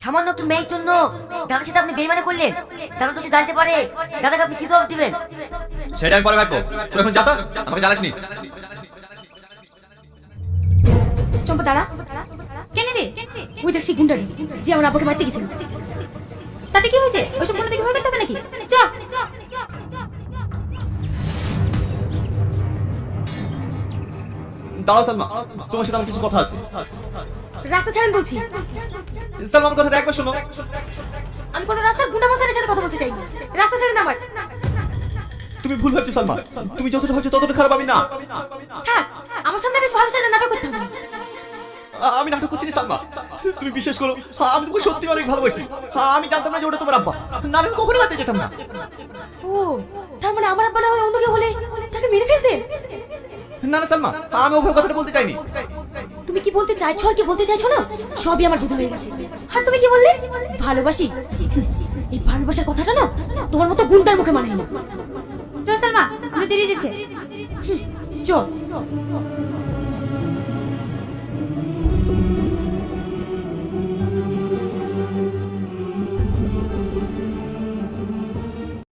সামান্য একটু মেয়ের জন্য দাদার সাথে আপনি বেইমানি করলেন। দাদা যদি জানতে পারে দাদাকে আপনি কি জবাব দিবেন? সেটা আমি পরে ভাববো। তুই এখন যা তো, আমাকে জ্বালাসনি। চম্পা দাঁড়া। কেন রে? ওই দেখছি গুন্ডারি যে আমার আব্বাকে মারতে গেছিল। তাতে কি হয়েছে? ওইসব গুন্ডা দেখে ভয় পেতে হবে নাকি? চ। দাঁড়াও সালমা, তোমার সাথে আমার কিছু কথা আছে। রাস্তা ছাড়েন বলছি। সালমা, আমার কথাটা একবার শোনো। আমি কোনো রাস্তার গুন্ডা মাস্টারের সাথে কথা বলতে চাই না। রাস্তা ছাড়েন আমার। তুমি ভুল ভাবছো সালমা, তুমি যতটা ভাবছো ততটা খারাপ আমি না। থাক, আমার সামনে বেশ ভালো সাজা নাটক করতে হবে। আমি নাটক করছি না সালমা, তুমি বিশ্বাস করো, আমি তোমাকে সত্যি অনেক ভালোবাসি। আমি জানতাম না যে ওটা তোমার আব্বা, না আমি কখনো মারতে যেতাম না। ও, তার মানে আমার আব্বা না হয় অন্য কেউ হলে তাকে মেরে ফেলতে? না না সালমা, আমি ওভাবে কথাটা বলতে চাইনি। তুমি কি বলতে চাইছো আর কি বলতে চাইছো না সবই আমার বোঝা হয়ে গেছে। আর তুমি কি বললে? ভালোবাসি। এই ভালোবাসার কথাটা না তোমার মতো গুন্ডার মুখে মানায় না। চল সালমা, আমাদের দেরি হয়েছে। চল।